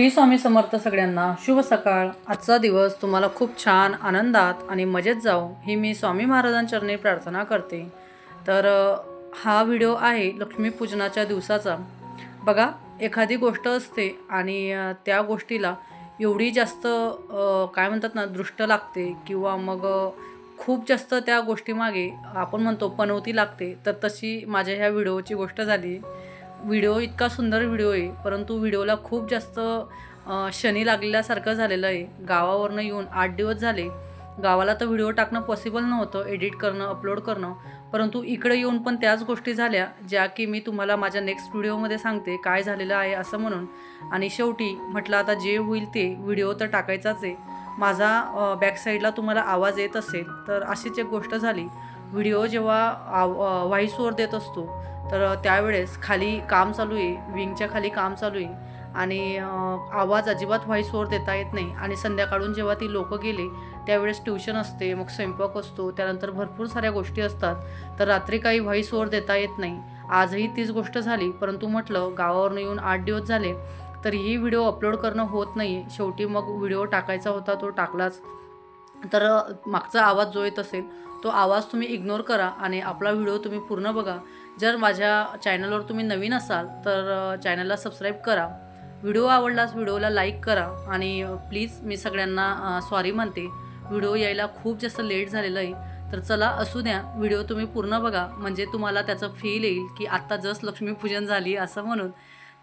श्री स्वामी समर्थ सगळ्यांना शुभ सकाळ। आजचा दिवस तुम्हाला खूप छान आनंदात आणि मजेत जाओ ही मी स्वामी महाराजांचरणी प्रार्थना करते। तर हा व्हिडिओ आहे लक्ष्मीपूजनाच्या दिवसाचा। बघा, एखादी गोष्ट असते आणि त्या गोष्टीला एवढी जास्त काय म्हणतात ना दृष्ट लागते किंवा मग खूप जास्त त्या गोष्टीमागे आपण म्हणतो पनवती लागते। तर तशी माझ्या ह्या व्हिडिओची गोष्ट झाली। व्हिडिओ इतका सुंदर व्हिडिओ आहे, परंतु व्हिडिओला खूप जास्त शनी लागलेल्यासारखं झालेलं आहे। गावावरनं येऊन 8 दिवस झाले। गावाला तर व्हिडिओ टाकणं पॉसिबल नव्हतं, एडिट करणं, अपलोड करणं, परंतु इकडे येऊन पण त्याच गोष्टी झाल्या ज्या की मी तुम्हाला माझ्या नेक्स्ट व्हिडिओमध्ये सांगते काय झालेलं आहे असं म्हणून। आणि शेवटी म्हटलं आता जे होईल ते व्हिडिओ तर टाकायचाच आहे। माझा बॅकसाईडला तुम्हाला आवाज येत असेल तर अशीच एक गोष्ट झाली। व्हिडिओ जेव्हा व्हॉइस ओव्हर देत असतो तर त्यावेळेस खाली काम चालू आहे, विंगच्या खाली काम चालू आहे आणि आवाज अजिबात व्हॉइस ओव्हर देता येत नाही। आणि संध्याकाळून जेव्हा ती लोकं गेले त्यावेळेस ट्यूशन असते, मग स्वयंपाक असतो, त्यानंतर भरपूर साऱ्या गोष्टी असतात, तर रात्री काही व्हॉइस ओव्हर देता येत नाही। आजही तीच गोष्ट झाली, परंतु म्हटलं गावावरून येऊन 8 दिवस झाले तरीही व्हिडिओ अपलोड करणं होत नाही। शेवटी मग व्हिडिओ टाकायचा होता तो टाकलाच। तर मागचा आवाज जो येत असेल तो आवाज तुम्ही इग्नोर करा आणि आपला व्हिडिओ तुम्ही पूर्ण बघा। जर माझ्या चॅनलवर तुम्ही नवीन असाल तर चॅनलला सबस्क्राईब करा। व्हिडिओ आवडल्यास व्हिडिओला लाईक करा आणि प्लीज मी सगळ्यांना सॉरी म्हणते, व्हिडिओ यायला खूप जास्त लेट झालेलं आहे। तर चला असू द्या, व्हिडिओ तुम्ही पूर्ण बघा म्हणजे तुम्हाला त्याचं फील येईल की आत्ता जस्ट लक्ष्मीपूजन झाली असं म्हणून।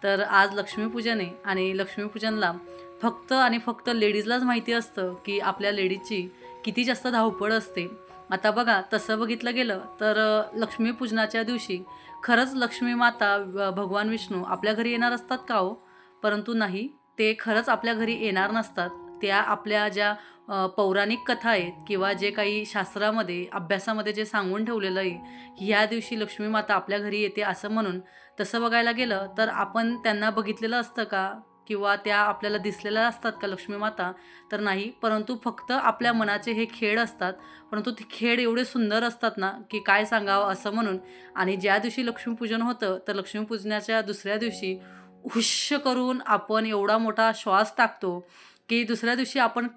तर आज लक्ष्मीपूजन आहे आणि लक्ष्मीपूजनला फक्त आणि फक्त लेडीजलाच माहिती असतं की आपल्या लेडीजची किती जास्त धावपळ असते। आता बघा, तसं बघितलं गेलं तर लक्ष्मीपूजनाच्या दिवशी खरंच लक्ष्मी माता भगवान विष्णू आपल्या घरी येणार असतात का हो? परंतु नाही, ते खरंच आपल्या घरी येणार नसतात। त्या आपल्या ज्या पौराणिक कथा आहेत किंवा जे काही शास्त्रामध्ये अभ्यासामध्ये जे सांगून ठेवलेलं आहे की ह्या दिवशी लक्ष्मी माता आपल्या घरी येते असं म्हणून, तसं बघायला गेलं तर आपण त्यांना बघितलेलं असतं का किंवा त्या आपल्याला दिसलेल्या असतात का लक्ष्मी माता? तर नाही, परंतु फक्त आपल्या मनाचे हे खेळ असतात। परंतु ते खेळ एवढे सुंदर असतात ना की काय सांगावं असं म्हणून। आणि ज्या दिवशी लक्ष्मीपूजन होतं तर लक्ष्मीपूजनाच्या दुसऱ्या दिवशी हुश्श करून आपण एवढा मोठा श्वास टाकतो की दुसऱ्या दिवशी आपण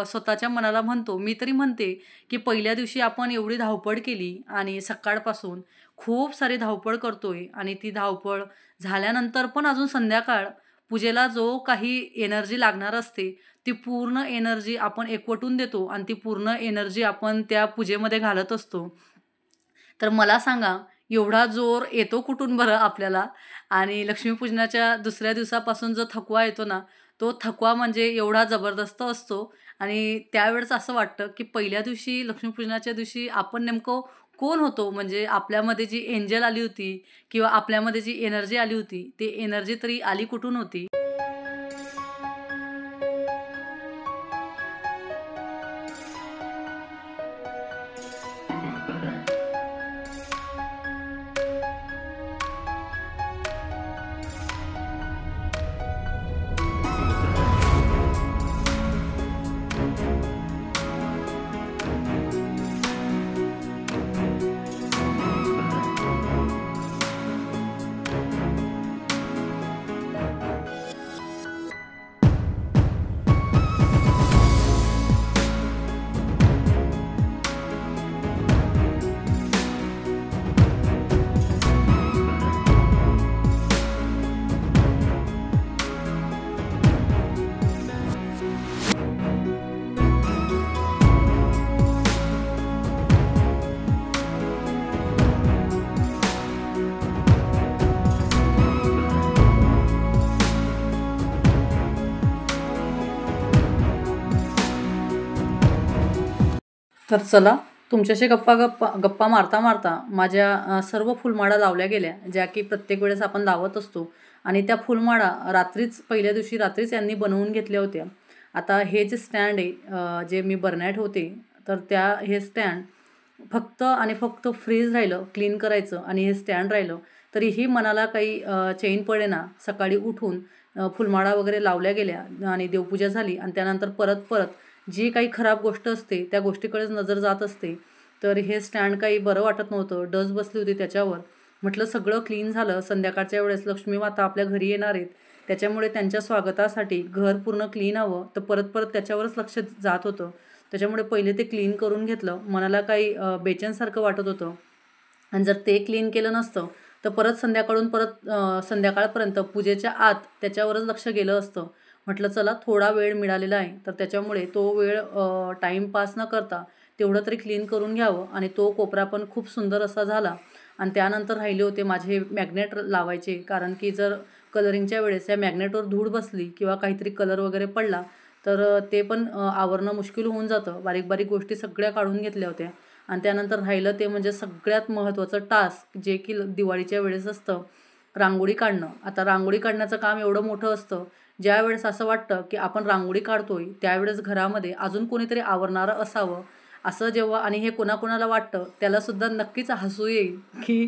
स्वतःच्या मनाला म्हणतो, मी तरी म्हणते की पहिल्या दिवशी आपण एवढी धावपळ केली आणि सकाळपासून खूप सारी धावपळ करतोय आणि ती धावपळ झाल्यानंतर पण अजून संध्याकाळ पूजेला जो काही एनर्जी लागणार असते ती पूर्ण एनर्जी आपण एकवटून देतो आणि ती पूर्ण एनर्जी आपण त्या पूजेमध्ये घालत असतो। तर मला सांगा, एवढा जोर येतो कुठून बरं आपल्याला? आणि लक्ष्मीपूजनाच्या दुसऱ्या दिवसापासून जो थकवा येतो ना, तो थकवा म्हणजे एवढा जबरदस्त असतो। आणि त्यावेळेस असं वाटतं की पहिल्या दिवशी लक्ष्मीपूजनाच्या दिवशी आपण नेमकं कोण होतो? म्हणजे आपल्यामध्ये जी एंजल आली होती किंवा आपल्यामध्ये जी एनर्जी आली होती, ती एनर्जी तरी आली कुठून होती? तर चला, तुमच्याशी गप्पा मारता मारता माझ्या सर्व फुलमाळा लावल्या गेल्या ज्या की प्रत्येक वेळेस आपण लावत असतो। आणि त्या फुलमाळा रात्रीच पहिल्या दिवशी रात्रीच यांनी बनवून घेतल्या होत्या। आता हे जे स्टँड आहे जे मी बरण्या ठेवते, तर हे स्टँड फक्त आणि फक्त फ्रीज राहिलं क्लीन करायचं आणि हे स्टँड राहिलं तरीही मनाला काही चैन पडेना। सकाळी उठून फुलमाळा वगैरे लावल्या गेल्या आणि देवपूजा झाली आणि त्यानंतर परत परत जी काही खराब गोष्ट असते त्या गोष्टीकडेच नजर जात असते। तर हे स्टँड काही बरं वाटत नव्हतं, डस्ट बसली होती त्याच्यावर। म्हटलं सगळं क्लीन झालं, संध्याकाळच्या वेळेस लक्ष्मी माता आपल्या घरी येणार आहेत, त्याच्यामुळे त्यांच्या स्वागतासाठी घर पूर्ण क्लीन हवं, तर परत परत त्याच्यावरच लक्ष जात होतं. त्याच्यामुळे पहिले ते क्लीन करून घेतलं. मनाला काही बेचैनसारखं वाटत होतं. आणि जर ते क्लीन केलं नसतं तर परत संध्याकाळपर्यंत पूजेच्या आत त्याच्यावरच लक्ष गेलं असतं. म्हटलं चला थोडा वेळ मिळालेला आहे, तर त्याच्यामुळे तो वेळ टाईमपास न करता तेवढं तरी क्लीन करून घ्यावं. आणि तो कोपरा पण खूप सुंदर असा झाला. आणि त्यानंतर राहिले होते माझे मॅग्नेट लावायचे, कारण की जर कलरिंगच्या वेळेस या मॅग्नेटवर धूळ बसली किंवा काहीतरी कलर वगैरे पडला तर ते पण आवरणं मुश्किल होऊन जातं. बारीक बारीक गोष्टी सगळ्या काढून घेतल्या होत्या. आणि त्यानंतर राहिलं ते म्हणजे सगळ्यात महत्त्वाचं टास्क, जे की दिवाळीच्या वेळेस असतं, रांगोळी काढणं. आता रांगोळी काढण्याचं काम एवढं मोठं असतं, ज्यावेळेस असं वाटतं की आपण रांगोळी काढतोय त्यावेळेस घरामध्ये अजून कोणीतरी आवरणारं असावं. असं जेव्हा आणि हे कोणाकोणाला वाटतं त्यालासुद्धा नक्कीच हसू येईल की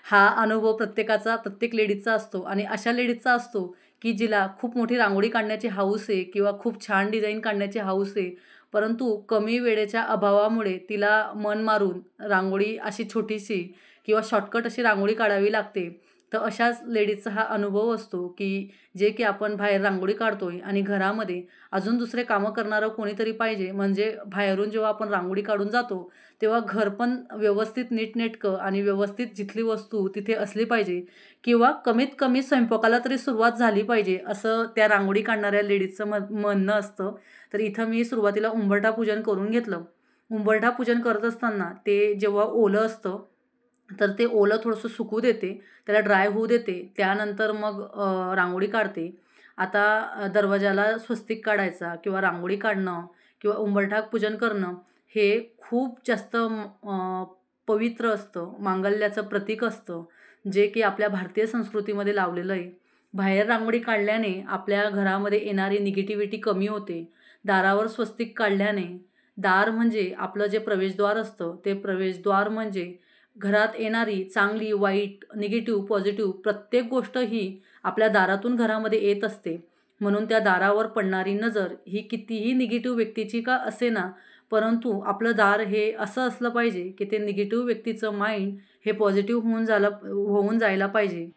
हा अनुभव प्रत्येक लेडीजचा असतो. आणि अशा लेडीजचा असतो की जिला खूप मोठी रांगोळी काढण्याची हौस आहे किंवा खूप छान डिझाईन काढण्याची हौस आहे, परंतु कमी वेळेच्या अभावामुळे तिला मन मारून रांगोळी अशी छोटीशी किंवा शॉर्टकट अशी रांगोळी काढावी लागते. तर अशाच लेडीजचा हा अनुभव असतो की जे की आपण बाहेर रांगोळी काढतोय आणि घरामध्ये अजून दुसरे कामं करणारं कोणीतरी पाहिजे. म्हणजे बाहेरून जेव्हा आपण रांगोळी काढून जातो तेव्हा घर पण व्यवस्थित नीटनेटकं आणि व्यवस्थित जिथली वस्तू तिथे असली पाहिजे, किंवा कमीत कमी स्वयंपाकाला तरी सुरुवात झाली पाहिजे, असं त्या रांगोळी काढणाऱ्या लेडीजचं म्हणणं असतं. तर इथं मी सुरुवातीला उंबरठा पूजन करून घेतलं. उंबरठा पूजन करत असताना ते जेव्हा ओलं असतं तर ते ओलं थोडंसं सुकू देते, त्याला ड्राय होऊ देते. त्यानंतर मग रांगोळी काढते. आता दरवाजाला स्वस्तिक काढायचा किंवा रांगोळी काढणं किंवा उंबरठा पूजन करणं हे खूप जास्त पवित्र असतं, मांगल्याचं प्रतीक असतं, जे की आपल्या भारतीय संस्कृतीमध्ये लावलेलं आहे. बाहेर रांगोळी काढल्याने आपल्या घरामध्ये येणारी निगेटिव्हिटी कमी होते. दारावर स्वस्तिक काढल्याने, दार म्हणजे आपलं जे प्रवेशद्वार असतं, ते प्रवेशद्वार म्हणजे घरात येणारी चांगली, वाईट, निगेटिव्ह, पॉझिटिव्ह प्रत्येक गोष्ट ही आपल्या दारातून घरामध्ये येत असते. म्हणून त्या दारावर पडणारी नजर ही कितीही निगेटिव्ह व्यक्तीची का असेना, परंतु आपलं दार हे असं असलं पाहिजे की ते निगेटिव्ह व्यक्तीचं माइंड हे पॉझिटिव्ह होऊन जायला पाहिजे.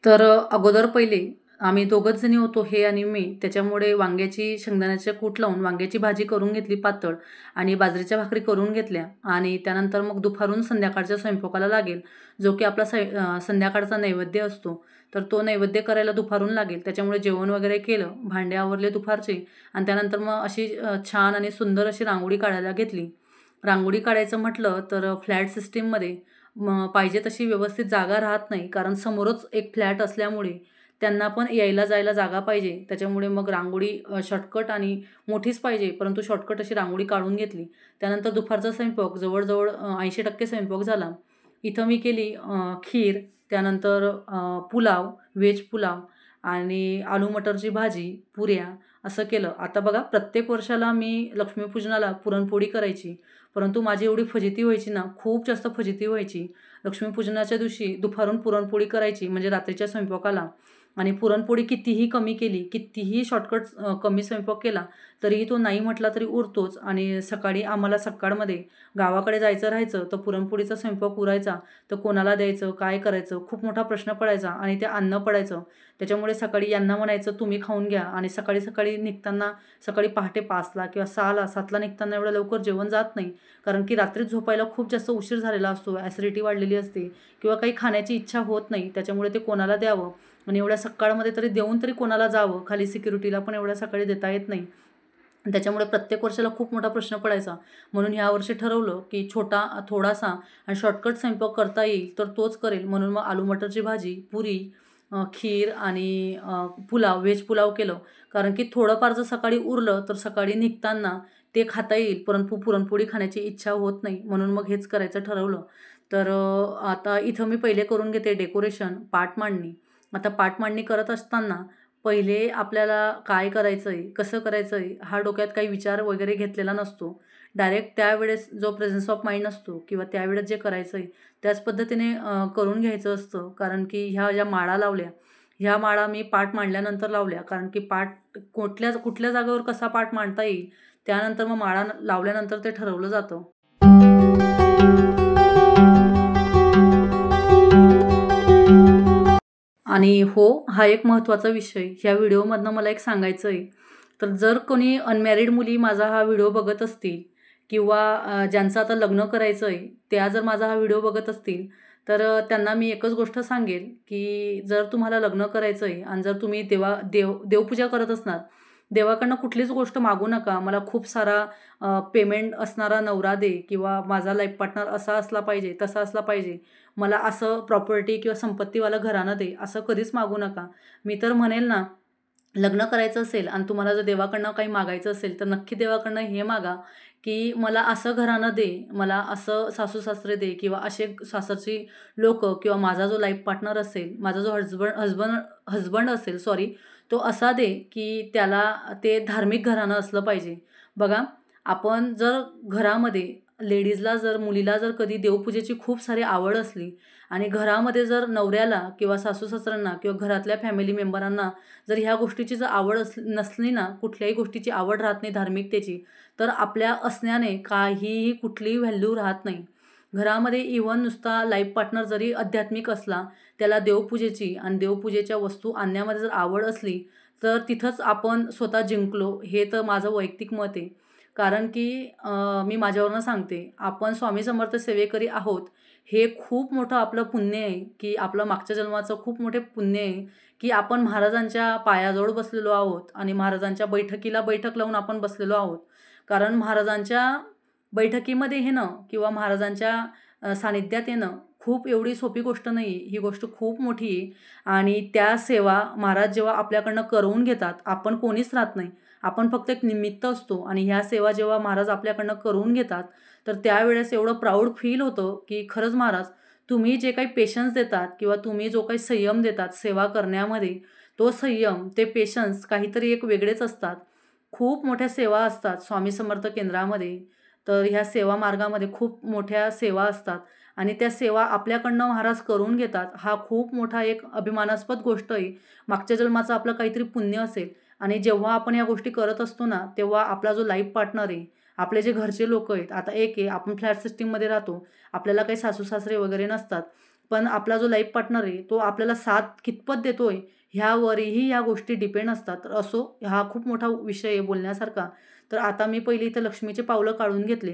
तर अगोदर पहिले आम्ही दोघंच जणी होतो, हे आणि मी. त्याच्यामुळे वांग्याची शेंगदाण्याचं कूट लावून वांग्याची भाजी करून घेतली पातळ आणि बाजरीच्या भाकरी करून घेतल्या. आणि त्यानंतर मग दुपारून संध्याकाळच्या स्वयंपाकाला लागेल, जो की आपला संध्याकाळचा नैवेद्य असतो. तर तो नैवेद्य करायला दुपारून लागेल. त्याच्यामुळे जेवण वगैरे केलं, भांडे आवरले दुपारचे. आणि त्यानंतर मग अशी छान आणि सुंदर अशी रांगोळी काढायला घेतली. रांगोळी काढायचं म्हटलं तर फ्लॅट सिस्टीममध्ये पाहिजे तशी व्यवस्थित जागा राहत नाही, कारण समोरच एक फ्लॅट असल्यामुळे त्यांना पण यायला जायला जागा पाहिजे. त्याच्यामुळे मग रांगोळी शॉर्टकट आणि मोठीच पाहिजे, परंतु शॉर्टकट अशी रांगोळी काढून घेतली. त्यानंतर दुपारचा स्वयंपाक जवळजवळ 80% स्वयंपाक झाला. इथं मी केली खीर, त्यानंतर पुलाव, व्हेज पुलाव आणि आलू मटरची भाजी, पुऱ्या असं केलं. आता बघा, प्रत्येक वर्षाला मी लक्ष्मीपूजनाला पुरणपोळी करायची, परंतु माझी एवढी फजिती व्हायची ना, खूप जास्त फजिती व्हायची. लक्ष्मीपूजनाच्या दिवशी दुपारून पुरणपोळी करायची म्हणजे रात्रीच्या स्वयंपाकाला. आणि पुरणपोळी कितीही कमी केली, कितीही शॉर्टकट कमी स्वयंपाक केला, तरीही तो नाही म्हटला तरी उरतोच. आणि सकाळी आम्हाला सकाळमध्ये गावाकडे जायचं राहायचं, तर पुरणपोळीचा स्वयंपाक उरायचा, तर कोणाला द्यायचं, काय करायचं, खूप मोठा प्रश्न पडायचा. आणि ते अन्न पडायचं. त्याच्यामुळे सकाळी यांना म्हणायचं तुम्ही खाऊन घ्या. आणि सकाळी सकाळी निघताना, सकाळी पहाटे 5ला किंवा 6ला 7ला निघताना एवढं लवकर जेवण जात नाही, कारण की रात्रीच झोपायला खूप जास्त उशीर झालेला असतो, ॲसिडिटी वाढलेली असते किंवा काही खाण्याची इच्छा होत नाही. त्याच्यामुळे ते कोणाला द्यावं आणि एवढ्या सकाळमध्ये तरी देऊन तरी कोणाला जावं, खाली सिक्युरिटीला पण एवढ्या सकाळी देता येत नाही. त्याच्यामुळे प्रत्येक वर्षाला खूप मोठा प्रश्न पडायचा. म्हणून ह्यावर्षी ठरवलं की थोडासा आणि शॉर्टकट स्वयंपाक करता येईल तर तोच करेल. म्हणून मग आलू मटरची भाजी, पुरी, खीर आणि पुलाव, व्हेज पुलाव केलं. कारण की थोडंफार जर सकाळी उरलं तर सकाळी निघताना ते खाता येईल, परंतु पुरणपोळी खाण्याची इच्छा होत नाही. म्हणून मग हेच करायचं ठरवलं. तर आता इथं मी पहिले करून घेते डेकोरेशन, पाट मांडणी. आता पाट मांडणी करत असताना पहिले आपल्याला काय करायचं आहे, कसं करायचं आहे, हा डोक्यात काही विचार वगैरे घेतलेला नसतो. डायरेक्ट त्यावेळेस जो प्रेझेन्स ऑफ माइंड असतो किंवा त्यावेळेस जे करायचं आहे त्याच पद्धतीने करून घ्यायचं असतं. कारण की ह्या ज्या माळा लावल्या, ह्या माळा मी पाट मांडल्यानंतर लावल्या, कारण की पाट कुठल्या जागेवर कसा पाट मांडता येईल त्यानंतर मग माळा लावल्यानंतर ते ठरवलं जातं. आणि हो, हा एक महत्त्वाचा विषय ह्या व्हिडिओमधनं मला एक सांगायचं आहे. तर जर कोणी अनमॅरिड मुली माझा हा व्हिडिओ बघत असतील किंवा ज्यांचं आता लग्न करायचं आहे, त्या जर माझा हा व्हिडिओ बघत असतील, तर त्यांना मी एकच गोष्ट सांगेल, की जर तुम्हाला लग्न करायचं आहे आणि जर तुम्ही देवपूजा करत असणार, देवाकडनं कुठलीच गोष्ट मागू नका. मला खूप सारा पेमेंट असणारा नवरा दे किंवा माझा लाईफ पार्टनर असा असला पाहिजे, तसा असला पाहिजे. मला असं प्रॉपर्टी किंवा संपत्तीवालं घराणं दे, असं कधीच मागू नका. मी तर म्हणेल ना, लग्न करायचं असेल आणि तुम्हाला जर देवाकडनं काही मागायचं असेल, तर नक्की देवाकडनं हे मागा, की मला असं घराणं दे, मला असं सासू-सासरे दे किंवा असे सासरची लोकं किंवा माझा जो लाईफ पार्टनर असेल, माझा जो हजबंड असेल तो असा दे, की त्याला ते धार्मिक घराणं असलं पाहिजे. बघा, आपण जर घरामध्ये मुलीला जर कधी देवपूजेची खूप सारी आवड असली आणि घरामध्ये जर नवऱ्याला किंवा सासू-सासऱ्यांना किंवा घरातल्या फॅमिली मेंबरांना जर ह्या गोष्टीची जर आवड नसली ना, कुठल्याही गोष्टीची आवड राहत नाही धार्मिकतेची, तर आपल्या असण्याने काहीही कुठलीही व्हॅल्यू राहत नाही. घरामध्ये इव्हन नुसता लाईफ पार्टनर जरी आध्यात्मिक असला, त्याला देवपूजेची आणि देवपूजेच्या वस्तू आणण्यामध्ये जर आवड असली, तर तिथंच आपण स्वतः जिंकलो, हे तर माझं वैयक्तिक मत आहे. कारण की मी माझ्यावरनं सांगते, आपण स्वामी समर्थ सेवेकरी आहोत, हे खूप मोठं आपलं पुण्य आहे, की आपलं मागच्या जन्माचं खूप मोठे पुण्य आहे, की आपण महाराजांच्या पायाजवळ बसलेलो आहोत आणि महाराजांच्या बैठकीला बैठक लावून आपण बसलेलो आहोत. कारण महाराजांच्या बैठकीमध्ये येणं किंवा महाराजांच्या सानिध्यात येणं खूप एवढी सोपी गोष्ट नाही आहे. ही गोष्ट खूप मोठी आहे आणि त्या सेवा महाराज जेव्हा आपल्याकडनं करवून घेतात, आपण कोणीच राहत नाही. आपण फक्त एक निमित्त असतो आणि ह्या सेवा जेव्हा महाराज आपल्याकडनं करवून घेतात, तर त्यावेळेस एवढं प्राऊड फील होतं, की खरंच महाराज तुम्ही जे काही पेशन्स देतात किंवा तुम्ही जो काही संयम देतात सेवा करण्यामध्ये, तो संयम, ते पेशन्स काहीतरी एक वेगळेच असतात. खूप मोठ्या सेवा असतात स्वामी समर्थ केंद्रामध्ये. तर ह्या सेवा मार्गामध्ये खूप मोठ्या सेवा असतात आणि त्या सेवा आपल्याकडनं महाराज करून घेतात. हा खूप मोठा एक अभिमानास्पद गोष्ट आहे. मागच्या जन्माचं आपलं काहीतरी पुण्य असेल आणि जेव्हा आपण या गोष्टी करत असतो ना, तेव्हा आपला जो लाईफ पार्टनर आहे, आपले जे घरचे लोकं आहेत, आता एक आहे आपण फ्लॅट सिस्टीममध्ये राहतो. आपल्याला काही सासू-सासरे वगैरे नसतात. पण आपला जो लाईफ पार्टनर आहे, तो आपल्याला साथ कितपत देतोय, ह्यावरही ह्या गोष्टी डिपेंड असतात. तर असो, हा खूप मोठा विषय आहे बोलण्यासारखा. तर आता मी पहिली इथं लक्ष्मीचे पावलं काढून घेतले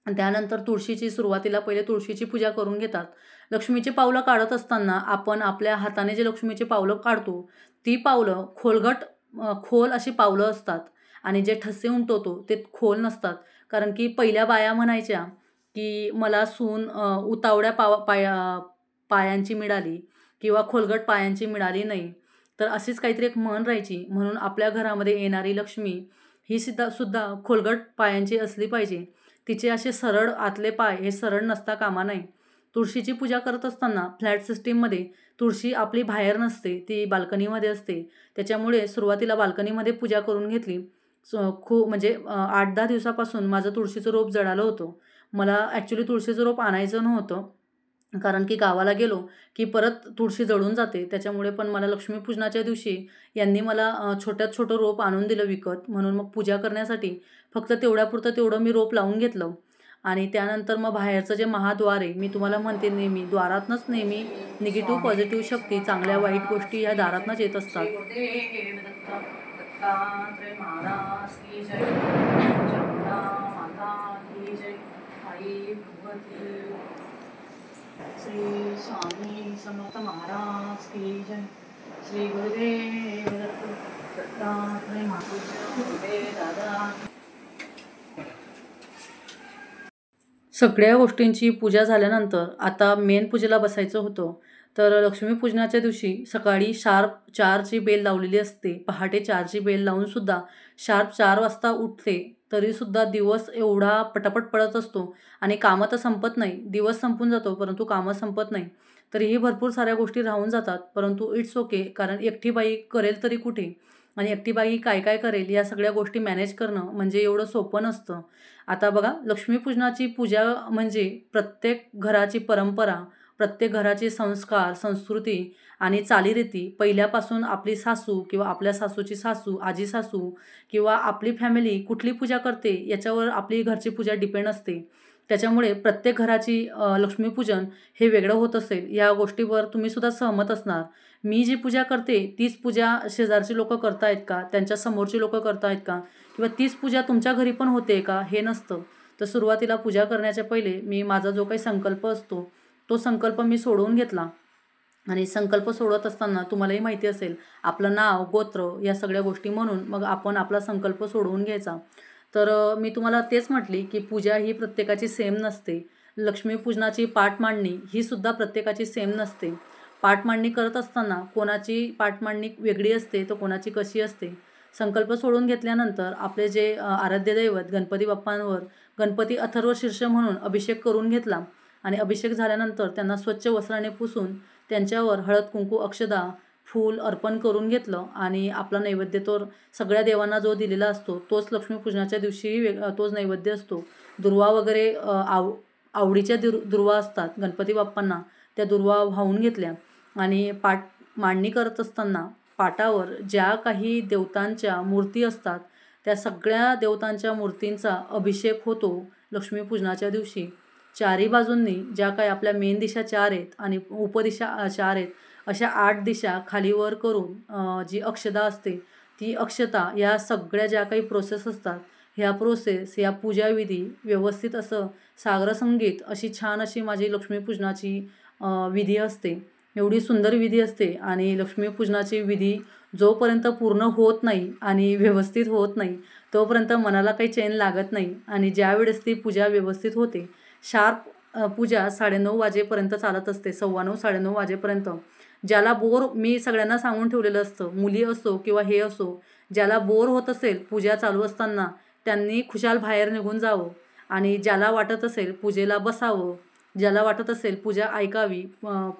आणि त्यानंतर सुरुवातीला पहिले तुळशीची पूजा करून घेतात. लक्ष्मीची पावलं काढत असताना आपण आपल्या हाताने जे लक्ष्मीची पावलं काढतो, ती पावलं खोल अशी पावलं असतात आणि जे ठसे उमटवतो ते खोल नसतात. कारण की पहिल्या बाया म्हणायच्या, की मला सून उतावळ्या पायांची मिळाली किंवा खोलगट पायांची मिळाली नाही. तर अशीच काहीतरी एक म्हण राहायची. म्हणून आपल्या घरामध्ये येणारी लक्ष्मी ही सुद्धा खोलगट पायांची असली पाहिजे. तिचे असे सरळ आतले पाय हे सरळ नसता कामा नये. तुळशीची पूजा करत असताना फ्लॅट सिस्टीममध्ये तुळशी आपली बाहेर नसते, ती बाल्कनीमध्ये असते. त्याच्यामुळे सुरुवातीला बाल्कनीमध्ये पूजा करून घेतली. म्हणजे 8-10 दिवसापासून माझं तुळशीचं रोप जळालं होतं. मला ॲक्चुअली तुळशीचं रोप आणायचं नव्हतं. कारण की गावाला गेलो, की परत तुळशी जळून जाते. त्याच्यामुळे पण मला लक्ष्मीपूजनाच्या दिवशी यांनी मला छोट्यात छोटं रोप आणून दिलं विकत. म्हणून मग पूजा करण्यासाठी फक्त तेवढ्यापुरतं तेवढं मी रोप लावून घेतलं. आणि त्यानंतर मग बाहेरचं जे महाद्वार आहे, मी तुम्हाला म्हणते नेहमी द्वारातनंच नेहमी निगेटिव्ह, पॉझिटिव्ह शक्ती, चांगल्या वाईट गोष्टी या दारातनंच येत असतात. श्री स्वामी समर्थ महाराज की जय. श्री गुरुदेव दत्तात्रय महाराज दादा. सगळ्या गोष्टींची पूजा झाल्यानंतर आता मेन पूजेला बसायचं होतं. तर लक्ष्मीपूजनाच्या दिवशी सकाळी शार्प 4ची बेल लावलेली असते. पहाटे 4ची बेल लावूनसुद्धा शार्प 4 वाजता उठते. तरीसुद्धा दिवस एवढा पटापट पळत असतो आणि कामं तर संपत नाही. दिवस संपून जातो, परंतु कामं संपत नाही. तरीही भरपूर साऱ्या गोष्टी राहून जातात. परंतु इट्स ओके, कारण एकटी बाई करेल तरी कुठे आणि एकटी बाई काय काय करेल, या सगळ्या गोष्टी मॅनेज करणं म्हणजे एवढं सोपं नसतं. आता बघा, लक्ष्मीपूजनाची पूजा म्हणजे प्रत्येक घराची परंपरा, प्रत्येक घराचे संस्कार, संस्कृती आणि चालीरीती पहिल्यापासून आपली सासू किंवा आपल्या सासूची सासू, आजी सासू किंवा आपली फॅमिली कुठली पूजा करते याच्यावर आपली घरची पूजा डिपेंड असते. त्याच्यामुळे प्रत्येक घराची लक्ष्मीपूजन हे वेगळं होत असेल या गोष्टीवर तुम्हीसुद्धा सहमत असणार. मी जी पूजा करते तीच पूजा शेजारची लोकं करतायत का? त्यांच्या समोरची लोकं करतायत का? किंवा तीच पूजा तुमच्या घरी पण होते का? हे नसतं. तर सुरुवातीला पूजा करण्याच्या पहिले मी माझा जो काही संकल्प असतो, तो संकल्प मी सोडवून घेतला. आणि संकल्प सोडवत असताना तुम्हालाही माहिती असेल, आपलं नाव, गोत्र या सगळ्या गोष्टी म्हणून मग आपण आपला संकल्प सोडवून घ्यायचा. तर मी तुम्हाला तेच म्हटली, की पूजा ही प्रत्येकाची सेम नसते. लक्ष्मीपूजनाची पाट मांडणी ही सुद्धा प्रत्येकाची सेम नसते. पाट मांडणी करत असताना कोणाची पाट मांडणी वेगळी असते, तर कोणाची कशी असते. संकल्प सोडून घेतल्यानंतर आपले जे आराध्य दैवत गणपती बाप्पांवर गणपती अथर्वशीर्ष म्हणून अभिषेक करून घेतला आणि अभिषेक झाल्यानंतर त्यांना स्वच्छ वस्त्राने पुसून त्यांच्यावर हळद-कुंकू, अक्षदा, फूल अर्पण करून घेतलं आणि आपला नैवेद्य तो सगळ्या देवांना जो दिलेला असतो तोच लक्ष्मीपूजनाच्या दिवशीही तोच नैवेद्य असतो. दुर्वा वगैरे आवडीच्या दुर्वा असतात गणपती बाप्पांना, त्या दुर्वा वाहून घेतल्या आणि पाट मांडणी करत असताना पाटावर ज्या काही देवतांच्या मूर्ती असतात, त्या सगळ्या देवतांच्या मूर्तींचा अभिषेक होतो लक्ष्मीपूजनाच्या दिवशी. चारी बाजूंनी ज्या काही आपल्या मेन दिशा 4 आहेत आणि उपदिशा 4 आहेत, अशा 8 दिशा खालीवर करून जी अक्षता असते, ती अक्षता या सगळ्या ज्या काही प्रोसेस असतात, ह्या प्रोसेस, या पूजाविधी व्यवस्थित असं साग्रसंगीत अशी छान अशी माझी लक्ष्मीपूजनाची विधी असते. एवढी सुंदर विधी असते आणि लक्ष्मीपूजनाची विधी जोपर्यंत पूर्ण होत नाही आणि व्यवस्थित होत नाही, तोपर्यंत मनाला काही चैन लागत नाही आणि ज्यावेळेस ती पूजा व्यवस्थित होते, शार्प पूजा 9:30 वाजेपर्यंत चालत असते. 9:15, 9:30 वाजेपर्यंत. ज्याला बोर मी सगळ्यांना सांगून ठेवलेलं असतं, मुली असो किंवा हे असो, ज्याला बोर होत असेल पूजा चालू असताना, त्यांनी खुशाल बाहेर निघून जावं आणि ज्याला वाटत असेल पूजेला बसावं, ज्याला वाटत असेल पूजा ऐकावी,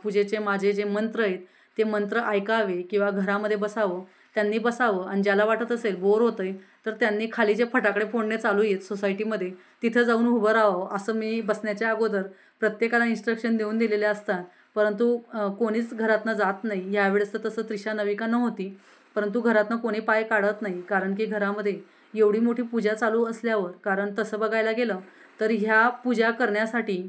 पूजेचे माझे जे मंत्र आहेत, ते मंत्र ऐकावे किंवा घरामध्ये बसावं, त्यांनी बसावं आणि ज्याला वाटत असेल बोर होतंय, तर त्यांनी खाली जे फटाकडे फोडणे चालू आहेत सोसायटीमध्ये, तिथं जाऊन उभं राहावं. असं मी बसण्याच्या अगोदर प्रत्येकाला इन्स्ट्रक्शन देऊन दिलेले असतात. परंतु कोणीच घरातनं जात नाही. यावेळेस तर तसं त्रिशा नविका नव्हती. परंतु घरातनं कोणी पाय काढत नाही. कारण की घरामध्ये एवढी मोठी पूजा चालू असल्यावर, कारण तसं बघायला गेलं तर ह्या पूजा करण्यासाठी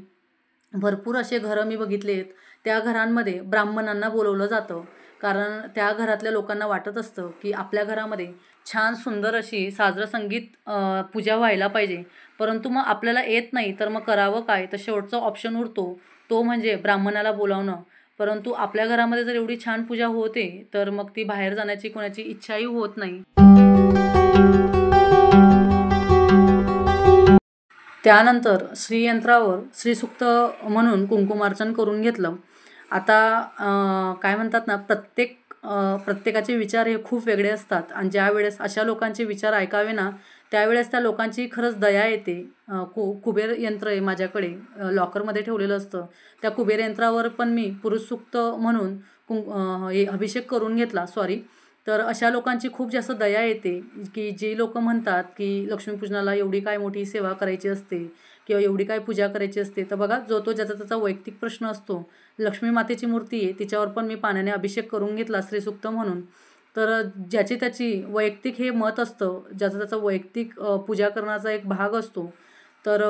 भरपूर असे घरं मी बघितले आहेत. त्या घरांमध्ये ब्राह्मणांना बोलवलं जातं. कारण त्या घरातल्या लोकांना वाटत असतं, की आपल्या घरामध्ये छान सुंदर अशी साजरं-संगीत पूजा व्हायला पाहिजे. परंतु मग आपल्याला येत नाही, तर मग करावं काय? तर शेवटचा ऑप्शन उरतो, तो म्हणजे ब्राह्मणाला बोलावणं. परंतु आपल्या घरामध्ये जर एवढी छान पूजा होते, तर मग ती बाहेर जाण्याची कोणाची इच्छाही होत नाही. त्यानंतर श्रीयंत्रावर श्रीसूक्त म्हणून कुंकुमार्चन करून घेतलं. आता काय म्हणतात ना, प्रत्येकाचे विचार हे खूप वेगळे असतात आणि ज्यावेळेस अशा लोकांचे विचार ऐकावे ना, त्यावेळेस त्या लोकांची खरंच दया येते. कुबेर यंत्र आहे माझ्याकडे, लॉकरमध्ये ठेवलेलं असतं. त्या कुबेर यंत्रावर पण मी पुरुष सूक्त म्हणून हे अभिषेक करून घेतला, सॉरी. तर अशा लोकांची खूप जास्त दया येते, की जी लोकं म्हणतात, की लक्ष्मीपूजनाला एवढी काय मोठी सेवा करायची असते किंवा एवढी काय पूजा करायची असते. तर बघा, जो तो ज्याचा त्याचा वैयक्तिक प्रश्न असतो. लक्ष्मी मातेची मूर्ती आहे, तिच्यावर पण मी पाण्याने अभिषेक करून घेतला श्रीसूक्त म्हणून. तर ज्याची त्याची वैयक्तिक हे मत असतं, ज्याचा त्याचा वैयक्तिक पूजा करण्याचा एक भाग असतो. तर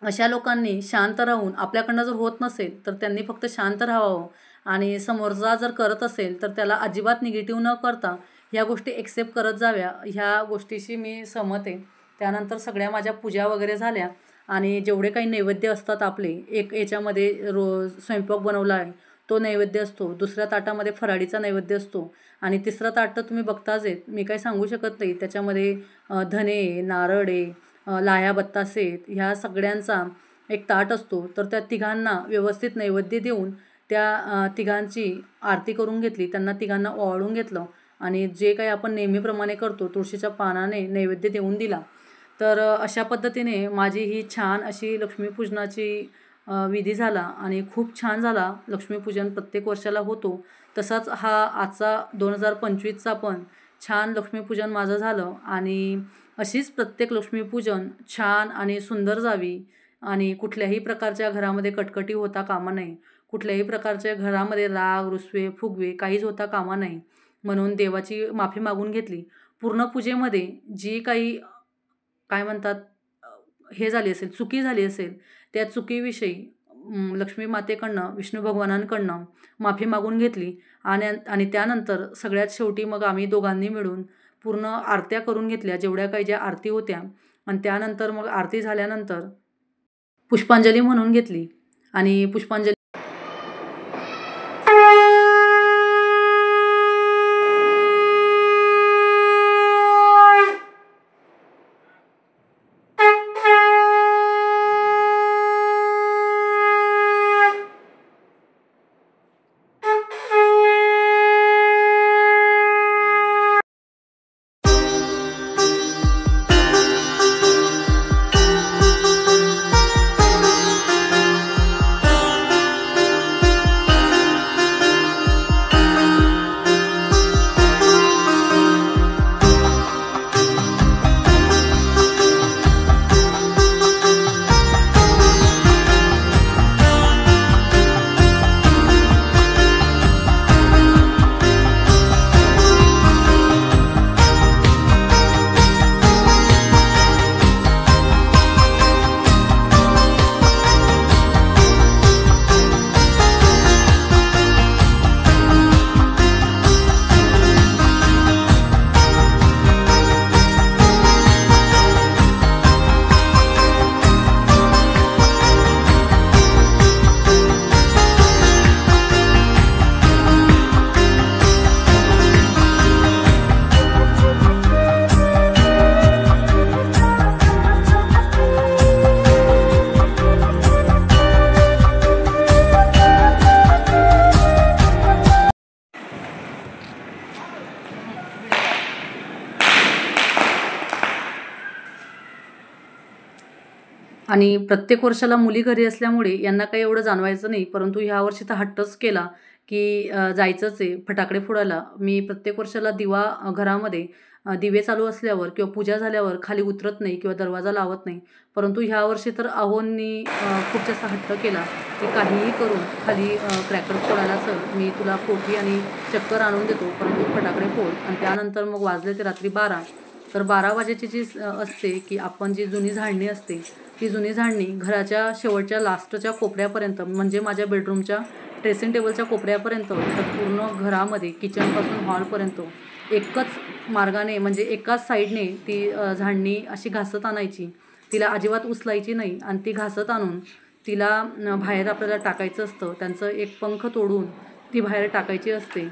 अशा लोकांनी शांत राहून, आपल्याकडनं जर होत नसेल तर त्यांनी फक्त शांत राहावं आणि समोरचा जर करत असेल तर त्याला अजिबात निगेटिव्ह न करता ह्या गोष्टी एक्सेप्ट करत जाव्या. ह्या गोष्टीशी मी सहमत आहे. त्यानंतर सगळ्या माझ्या पूजा वगैरे झाल्या आणि जेवढे काही नैवेद्य असतात आपले, एक याच्यामध्ये स्वयंपाक बनवला आहे तो नैवेद्य असतो, दुसऱ्या ताटामध्ये फराळीचा नैवेद्य असतो आणि तिसरं ताट तर तुम्ही बघताच आहेत, मी काही सांगू शकत नाही. त्याच्यामध्ये धने, नारळ आहे, लाह्या बत्तासे आहेत, ह्या सगळ्यांचा एक ताट असतो. तर त्या तिघांना व्यवस्थित नैवेद्य देऊन त्या तिघांची आरती करून घेतली, त्यांना तिघांना ओवाळून घेतलं आणि जे काही आपण नेहमीप्रमाणे करतो तुळशीच्या पानाने नैवेद्य देऊन दिला. तर अशा पद्धतीने माझी ही छान अशी लक्ष्मीपूजनाची विधी झाला आणि खूप छान झाला. लक्ष्मीपूजन प्रत्येक वर्षाला होतो, तसाच हा आजचा 2025चा पण छान लक्ष्मीपूजन माझं झालं आणि अशीच प्रत्येक लक्ष्मीपूजन छान आणि सुंदर जावी, आणि कुठल्याही प्रकारच्या घरामध्ये कटकटी होता कामा नये. कुठल्याही प्रकारच्या घरामध्ये राग, रुसवे, फुगवे काहीच होता कामा नये. म्हणून देवाची माफी मागून घेतली. पूर्ण पूजेमध्ये जी काही काय म्हणतात हे झाली असेल, चुकी झाली असेल, त्या चुकीविषयी लक्ष्मी मातेकडनं, विष्णू भगवानांकडनं माफी मागून घेतली. आणि त्यानंतर सगळ्यात शेवटी मग आम्ही दोघांनी मिळून पूर्ण आरत्या करून घेतल्या, जेवढ्या काही ज्या आरती होत्या. आणि त्यानंतर मग आरती झाल्यानंतर पुष्पांजली म्हणून घेतली. आणि पुष्पांजली आणि प्रत्येक वर्षाला मुली घरी असल्यामुळे यांना काही एवढं जाणवायचं नाही. परंतु ह्या वर्षी तर हट्टच केला की जायचंच आहे फटाकडे फोडायला. मी प्रत्येक वर्षाला दिवा घरामध्ये दिवे चालू असल्यावर किंवा पूजा झाल्यावर खाली उतरत नाही किंवा दरवाजा लावत नाही. परंतु ह्या वर्षी तर अहोंनी खूप जास्त हट्ट केला की काहीही करून खाली क्रॅकर फोडायला चल, मी तुला पोटी आणि चक्कर आणून देतो, परंतु फटाकडे फोड. आणि त्यानंतर मग वाजले ते रात्री 12. तर 12 वाजेची जी असते की आपण जी जुनी झाडणी असते, ती जुनी झाडणी घराच्या शेवटच्या लास्टच्या कोपऱ्यापर्यंत, म्हणजे माझ्या बेडरूमच्या ड्रेसिंग टेबलच्या कोपऱ्यापर्यंत, तर पूर्ण घरामध्ये किचनपासून हॉलपर्यंत एकच मार्गाने, म्हणजे एकाच साईडने ती झाडणी अशी घासत आणायची. तिला अजिबात उचलायची नाही. आणि ती घासत आणून तिला बाहेर आपल्याला टाकायचं असतं. त्यांचं एक पंख तोडून ती बाहेर टाकायची असते.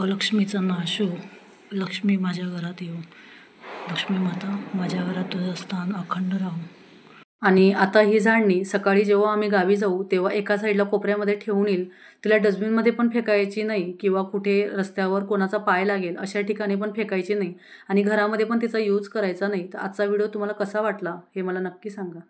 लक्ष्मीचा नाश हो, लक्ष्मी माझ्या घरात येऊ, लक्ष्मी माता माझ्या घरात तुझं स्थान अखंड राहू. आणि आता ही झाडणी सकाळी जेव्हा आम्ही गावी जाऊ तेव्हा एका साईडला कोपऱ्यामध्ये ठेवून येईल. तिला डस्टबिनमध्ये पण फेकायची नाही किंवा कुठे रस्त्यावर कोणाचा पाय लागेल अशा ठिकाणी पण फेकायची नाही. आणि घरामध्ये पण तिचा यूज करायचा नाही. तर आजचा व्हिडिओ तुम्हाला कसा वाटला हे मला नक्की सांगा.